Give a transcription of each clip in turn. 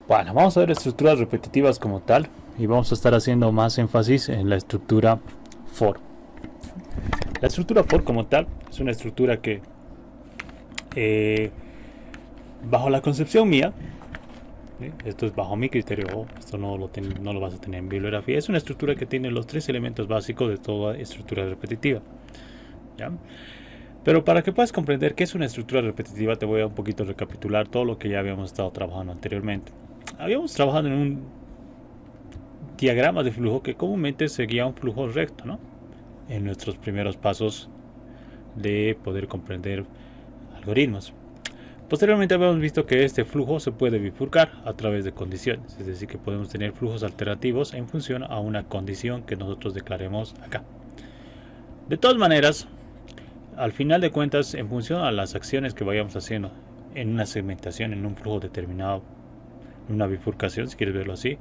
Bueno, vamos a ver estructuras repetitivas como tal y vamos a estar haciendo más énfasis en la estructura for. La estructura for como tal es una estructura que eh, bajo la concepción mía, esto es bajo mi criterio, esto no lo vas a tener en bibliografía, es una estructura que tiene los tres elementos básicos de toda estructura repetitiva. ¿Ya? Pero para que puedas comprender qué es una estructura repetitiva, te voy a un poquito recapitular todo lo que ya habíamos estado trabajando anteriormente. Habíamos trabajado en un diagrama de flujo que comúnmente seguía un flujo recto, ¿no? En nuestros primeros pasos de poder comprender algoritmos. Posteriormente habíamos visto que este flujo se puede bifurcar a través de condiciones, es decir, que podemos tener flujos alternativos en función a una condición que nosotros declaremos acá. De todas maneras, al final de cuentas, en función a las acciones que vayamos haciendo en una segmentación, en un flujo determinado, en una bifurcación, si quieres verlo así,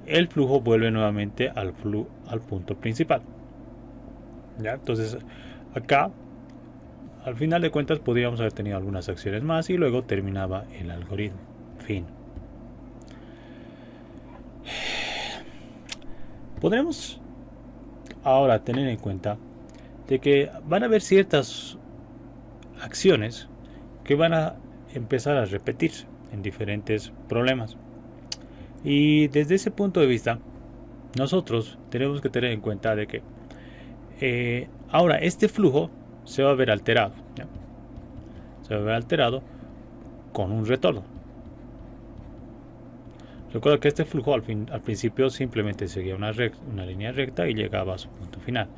el flujo vuelve nuevamente al punto principal. ¿Ya? Entonces, acá, al final de cuentas, podríamos haber tenido algunas acciones más y luego terminaba el algoritmo. Fin. Podremos ahora tener en cuenta de que van a haber ciertas acciones que van a empezar a repetirse en diferentes problemas. Y desde ese punto de vista, nosotros tenemos que tener en cuenta de que ahora este flujo se va a ver alterado. ¿Ya? Se va a ver alterado con un retorno. Recuerda que este flujo al principio simplemente seguía una línea recta y llegaba a su punto final.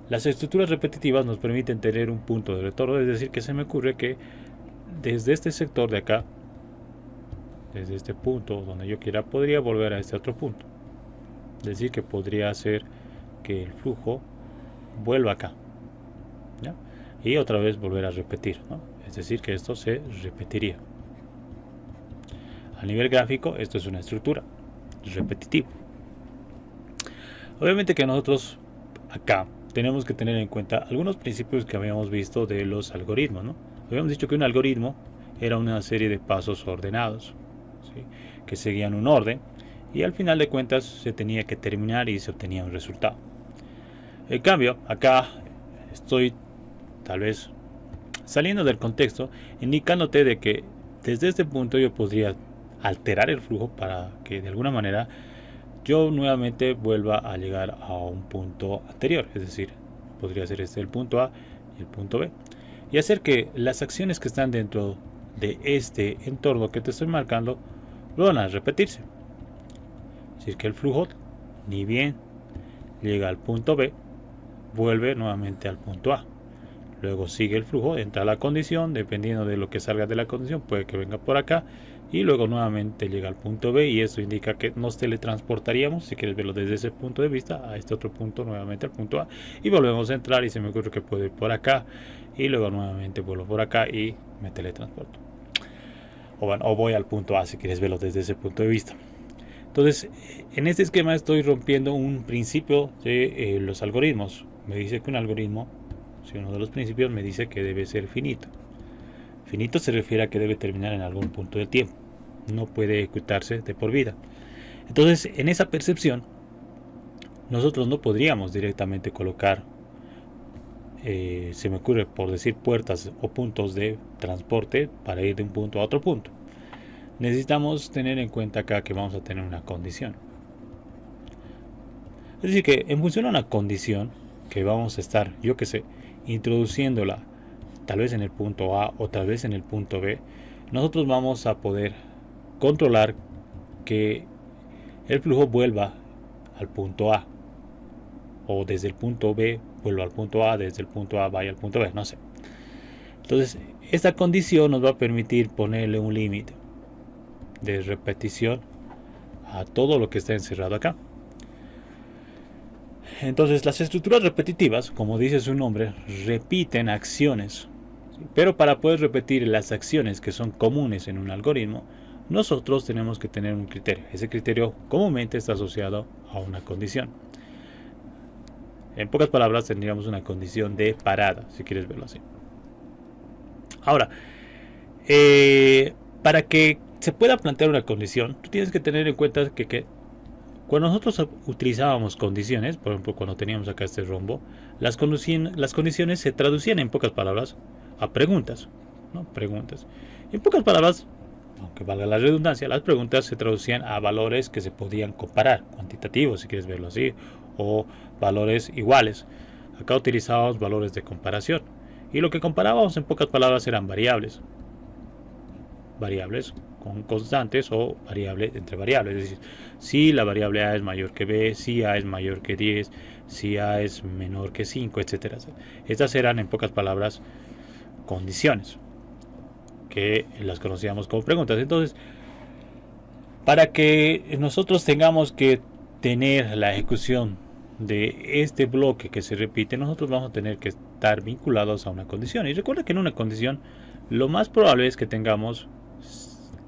Las estructuras repetitivas nos permiten tener un punto de retorno, es decir, que se me ocurre que desde este sector de acá, desde este punto donde yo quiera, podría volver a este otro punto. Es decir, que podría hacer que el flujo vuelva acá, ¿ya? Y otra vez volver a repetir, ¿no? Es decir, que esto se repetiría. A nivel gráfico, esto es una estructura repetitiva. Obviamente que nosotros acá tenemos que tener en cuenta algunos principios que habíamos visto de los algoritmos, ¿no? Habíamos dicho que un algoritmo era una serie de pasos ordenados, ¿sí? Que seguían un orden y al final de cuentas se tenía que terminar y se obtenía un resultado. En cambio, acá estoy tal vez saliendo del contexto, indicándote de que desde este punto yo podría alterar el flujo para que de alguna manera yo nuevamente vuelva a llegar a un punto anterior, es decir, podría ser este el punto A y el punto B, y hacer que las acciones que están dentro de este entorno que te estoy marcando van a repetirse. Es decir, que el flujo, ni bien llega al punto B, vuelve nuevamente al punto A. Luego sigue el flujo, entra la condición, dependiendo de lo que salga de la condición, puede que venga por acá y luego nuevamente llega al punto B y eso indica que nos teletransportaríamos, si quieres verlo desde ese punto de vista, a este otro punto, nuevamente al punto A y volvemos a entrar y se me ocurre que puedo ir por acá y luego nuevamente vuelvo por acá y me teletransporto. O, bueno, o voy al punto A si quieres verlo desde ese punto de vista. Entonces, en este esquema estoy rompiendo un principio de los algoritmos. Me dice que un algoritmo, si uno de los principios me dice que debe ser finito. Finito se refiere a que debe terminar en algún punto del tiempo. No puede ejecutarse de por vida. Entonces, en esa percepción, nosotros no podríamos directamente colocar, se me ocurre por decir, puertas o puntos de transporte para ir de un punto a otro punto. Necesitamos tener en cuenta acá que vamos a tener una condición. Es decir, que en función a una condición que vamos a estar, yo que sé, introduciéndola tal vez en el punto A o tal vez en el punto B, nosotros vamos a poder controlar que el flujo vuelva al punto A o desde el punto B vuelva al punto A, desde el punto A vaya al punto B, no sé. Entonces, esta condición nos va a permitir ponerle un límite de repetición a todo lo que está encerrado acá. Entonces, las estructuras repetitivas, como dice su nombre, repiten acciones. Pero para poder repetir las acciones que son comunes en un algoritmo, nosotros tenemos que tener un criterio. Ese criterio comúnmente está asociado a una condición. En pocas palabras, tendríamos una condición de parada, si quieres verlo así. Ahora, para que se pueda plantear una condición, tú tienes que tener en cuenta que cuando nosotros utilizábamos condiciones, por ejemplo, cuando teníamos acá este rombo, las condiciones se traducían en pocas palabras a preguntas, ¿no? Preguntas. En pocas palabras, aunque valga la redundancia, las preguntas se traducían a valores que se podían comparar, cuantitativos, si quieres verlo así, o valores iguales. Acá utilizábamos valores de comparación. Y lo que comparábamos en pocas palabras eran variables. Variables con constantes o variables entre variables. Es decir, si la variable A es mayor que B, si A es mayor que 10, si A es menor que 5, etcétera. Estas eran en pocas palabras condiciones que las conocíamos como preguntas. Entonces, para que nosotros tengamos que tener la ejecución de este bloque que se repite, nosotros vamos a tener que estar vinculados a una condición. Y recuerda que en una condición lo más probable es que tengamos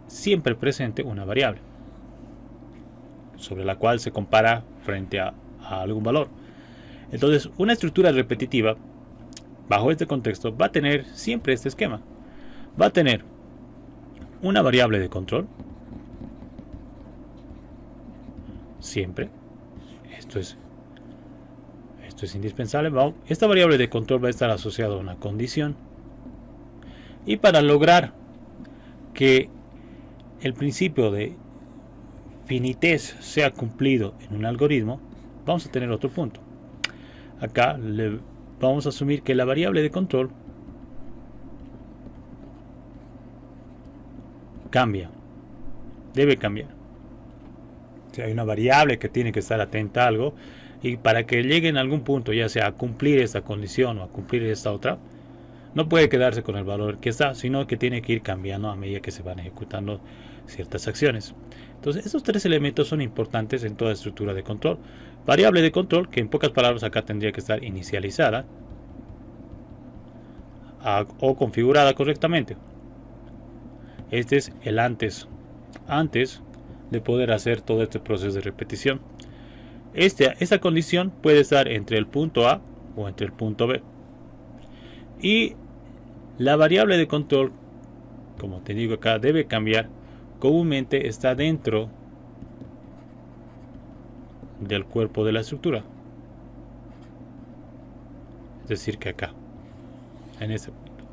siempre presente una variable sobre la cual se compara frente a algún valor. Entonces, una estructura repetitiva bajo este contexto va a tener siempre este esquema. Va a tener una variable de control, siempre. Esto es indispensable. Esta variable de control va a estar asociada a una condición. Y para lograr que el principio de finitez sea cumplido en un algoritmo, vamos a tener otro punto. Acá vamos a asumir que la variable de control cambia, debe cambiar. Si hay una variable que tiene que estar atenta a algo, y para que llegue en algún punto, ya sea a cumplir esta condición o a cumplir esta otra, no puede quedarse con el valor que está, sino que tiene que ir cambiando a medida que se van ejecutando ciertas acciones. Entonces, estos tres elementos son importantes en toda estructura de control. Variable de control, que en pocas palabras acá tendría que estar inicializada o configurada correctamente. Este es el antes de poder hacer todo este proceso de repetición. Esta condición puede estar entre el punto A o entre el punto B. Y la variable de control, como te digo acá, debe cambiar. Comúnmente está dentro del cuerpo de la estructura. Es decir, que acá, en este punto.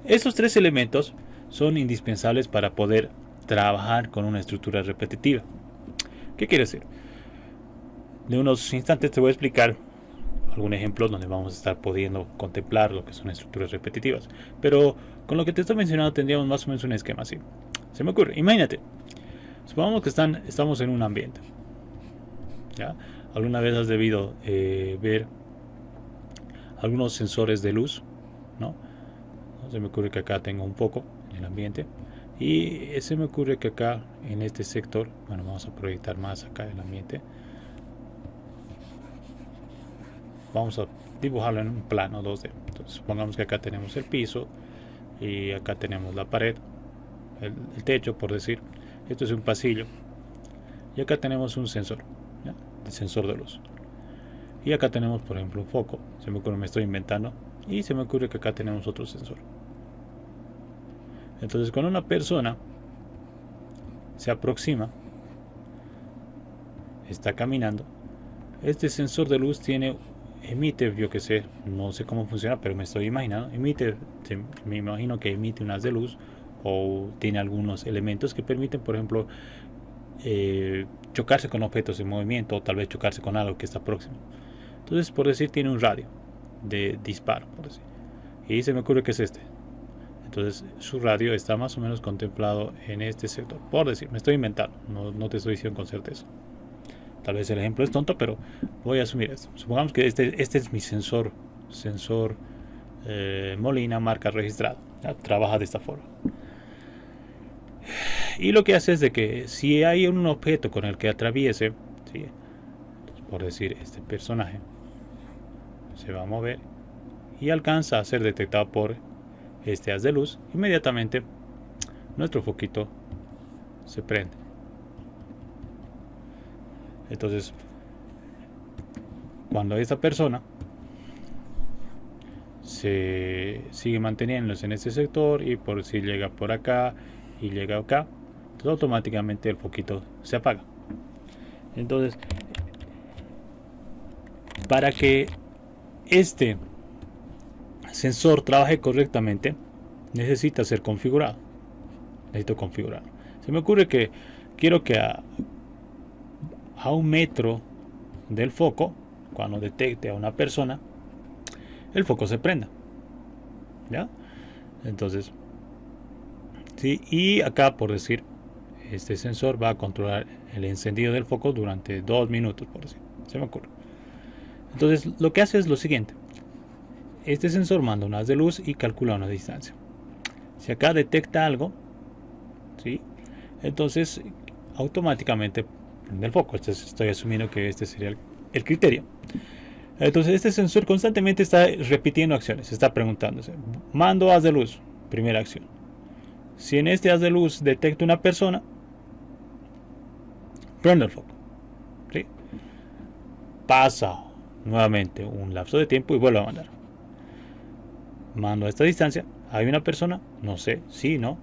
Esos tres elementos son indispensables para poder trabajar con una estructura repetitiva. ¿Qué quiere decir? De unos instantes te voy a explicar algún ejemplo donde vamos a estar pudiendo contemplar lo que son estructuras repetitivas. Pero con lo que te estoy mencionando tendríamos más o menos un esquema así. Se me ocurre, imagínate, supongamos que estamos en un ambiente. ¿Ya? Alguna vez has debido ver algunos sensores de luz, ¿no? Se me ocurre que acá tengo un foco en el ambiente. Y se me ocurre que acá en este sector, bueno, vamos a proyectar más acá el ambiente. Vamos a dibujarlo en un plano 2D. Entonces, supongamos que acá tenemos el piso y acá tenemos la pared, el techo, por decir. Esto es un pasillo. Y acá tenemos un sensor, ¿ya? El sensor de luz. Y acá tenemos, por ejemplo, un foco. Se me ocurre, me estoy inventando. Y se me ocurre que acá tenemos otro sensor. Entonces, cuando una persona se aproxima, está caminando, este sensor de luz emite, yo que sé, no sé cómo funciona, pero me estoy imaginando, me imagino que emite unas de luz o tiene algunos elementos que permiten, por ejemplo, chocarse con objetos en movimiento o tal vez chocarse con algo que está próximo. Entonces, por decir, tiene un radio de disparo, por decir, y se me ocurre que es este. Entonces, su radio está más o menos contemplado en este sector, por decir, me estoy inventando, no te estoy diciendo con certeza. Tal vez el ejemplo es tonto, pero voy a asumir esto. Supongamos que este es mi sensor Molina, marca registrada. ¿Ya? Trabaja de esta forma. Y lo que hace es de que si hay un objeto con el que atraviese, ¿sí? Entonces, por decir, este personaje se va a mover y alcanza a ser detectado por este haz de luz, inmediatamente nuestro foquito se prende. Entonces, cuando esta persona se sigue manteniéndose en este sector y por si llega por acá y llega acá, Entonces automáticamente el foquito se apaga. Entonces, para que este sensor trabaje correctamente, necesita ser configurado. Necesito configurarlo. Se me ocurre que quiero que a 1 metro del foco, cuando detecte a una persona, el foco se prenda. ¿Ya? Entonces, sí, y acá, por decir, este sensor va a controlar el encendido del foco durante 2 minutos, por decir. Se me ocurre. Entonces, lo que hace es lo siguiente. Este sensor manda un haz de luz y calcula una distancia. Si acá detecta algo, ¿sí? Entonces automáticamente prende el foco. Estoy asumiendo que este sería el criterio. Entonces este sensor constantemente está repitiendo acciones, está preguntándose: mando haz de luz, primera acción. Si en este haz de luz detecta una persona, prende el foco, ¿sí? Pasa nuevamente un lapso de tiempo y vuelve a mandar. Mando a esta distancia, hay una persona, no sé, sí, no.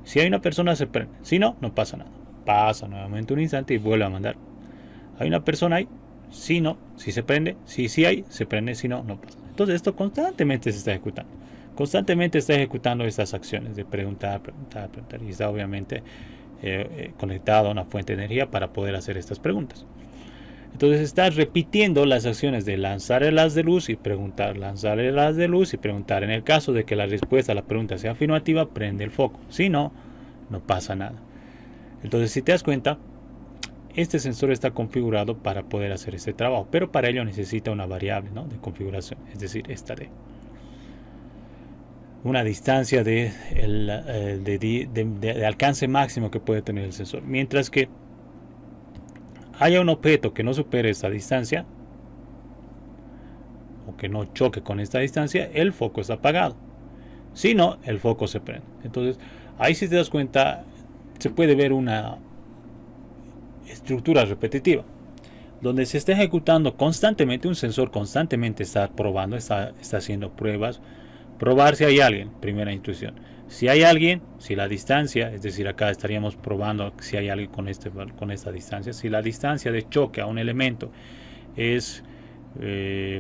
Si hay una persona se prende, si no, no pasa nada. Pasa nuevamente un instante y vuelve a mandar. Hay una persona ahí, si no, si se prende, si hay, se prende, si no, no pasa. Entonces esto constantemente se está ejecutando. Constantemente está ejecutando estas acciones de preguntar y está obviamente conectado a una fuente de energía para poder hacer estas preguntas. Entonces está repitiendo las acciones de lanzar el haz de luz y preguntar, lanzar el haz de luz y preguntar. En el caso de que la respuesta a la pregunta sea afirmativa, prende el foco. Si no, no pasa nada. Entonces, si te das cuenta, este sensor está configurado para poder hacer este trabajo, pero para ello necesita una variable, ¿no?, de configuración, es decir, esta de una distancia de alcance máximo que puede tener el sensor. Mientras que haya un objeto que no supere esta distancia o que no choque con esta distancia, el foco está apagado. Si no, el foco se prende. Entonces, ahí, si te das cuenta, se puede ver una estructura repetitiva donde se está ejecutando constantemente. Un sensor constantemente está probando, está haciendo pruebas, probar si hay alguien, primera instrucción. Si hay alguien, si la distancia, es decir, acá estaríamos probando si hay alguien con esta distancia. Si la distancia de choque a un elemento es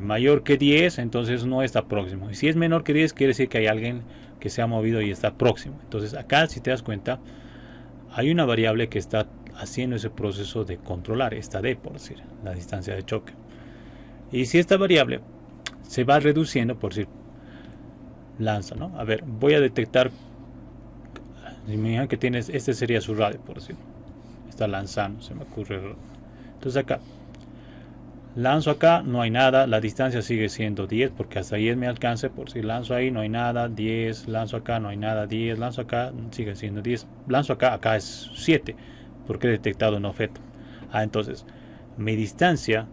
mayor que 10, entonces no está próximo. Y si es menor que 10, quiere decir que hay alguien que se ha movido y está próximo. Entonces acá, si te das cuenta, hay una variable que está haciendo ese proceso de controlar, esta D, por decir, la distancia de choque. Y si esta variable se va reduciendo, por decir, lanza, ¿no? A ver, voy a detectar, imagina que tienes, este sería su radio, por decir, está lanzando, se me ocurre. Entonces acá lanzo, acá no hay nada, la distancia sigue siendo 10 porque hasta ahí es mi alcance. Por si lanzo ahí no hay nada, 10, lanzo acá no hay nada, 10, lanzo acá sigue siendo 10, lanzo acá es 7 porque he detectado un objeto. Entonces mi distancia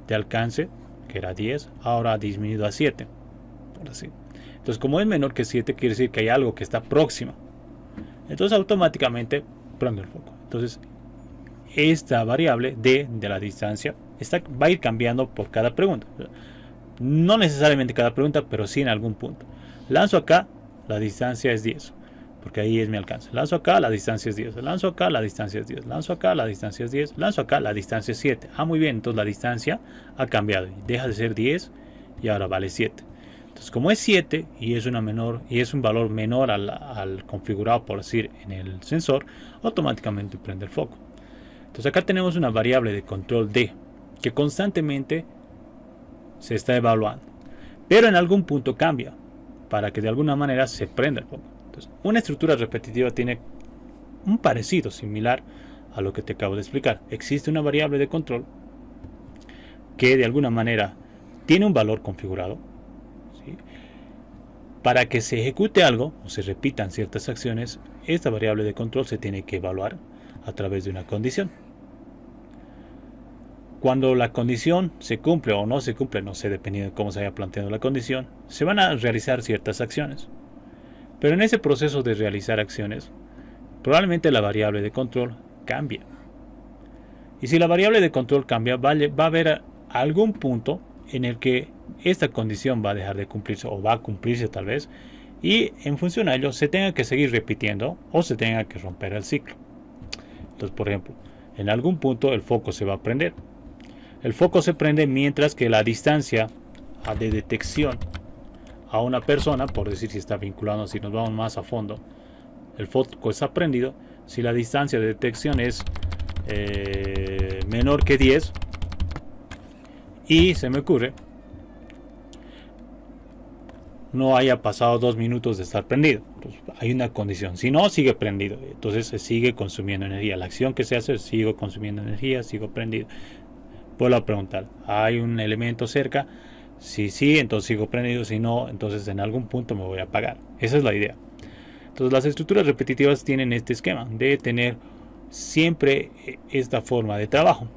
de alcance, que era 10, ahora ha disminuido a 7, por así. Entonces, como es menor que 7, quiere decir que hay algo que está próximo. Entonces automáticamente prendo el foco. Entonces esta variable D de la distancia va a ir cambiando por cada pregunta. No necesariamente cada pregunta, pero sí en algún punto. Lanzo acá, la distancia es 10, porque ahí es mi alcance. Lanzo acá, la distancia es 10. Lanzo acá, la distancia es 10. Lanzo acá, la distancia es 10. Lanzo acá, la distancia es 7. Muy bien, entonces la distancia ha cambiado. Deja de ser 10 y ahora vale 7. Entonces, como es 7 y es un valor menor al configurado, por decir, en el sensor, automáticamente prende el foco. Entonces acá tenemos una variable de control D que constantemente se está evaluando, pero en algún punto cambia para que de alguna manera se prenda el foco. Entonces, una estructura repetitiva tiene un parecido similar a lo que te acabo de explicar. Existe una variable de control que de alguna manera tiene un valor configurado, ¿sí? Para que se ejecute algo o se repitan ciertas acciones, esta variable de control se tiene que evaluar a través de una condición. Cuando la condición se cumple o no se cumple, no sé, dependiendo de cómo se haya planteado la condición, se van a realizar ciertas acciones. Pero en ese proceso de realizar acciones, probablemente la variable de control cambie. Y si la variable de control cambia, va a haber algún punto en el que esta condición va a dejar de cumplirse, o va a cumplirse tal vez, y en función a ello se tenga que seguir repitiendo o se tenga que romper el ciclo. Entonces, por ejemplo, en algún punto el foco se va a prender. El foco se prende mientras que la distancia de detección a una persona, por decir si está vinculado, si nos vamos más a fondo, el foco está prendido. Si la distancia de detección es menor que 10 y se me ocurre no haya pasado 2 minutos de estar prendido, pues hay una condición. Si no, sigue prendido, entonces se sigue consumiendo energía. La acción que se hace es sigo consumiendo energía, sigo prendido. Vuelvo a preguntar, ¿hay un elemento cerca? Si sí, entonces sigo prendido. Si no, entonces en algún punto me voy a apagar. Esa es la idea. Entonces las estructuras repetitivas tienen este esquema de tener siempre esta forma de trabajo.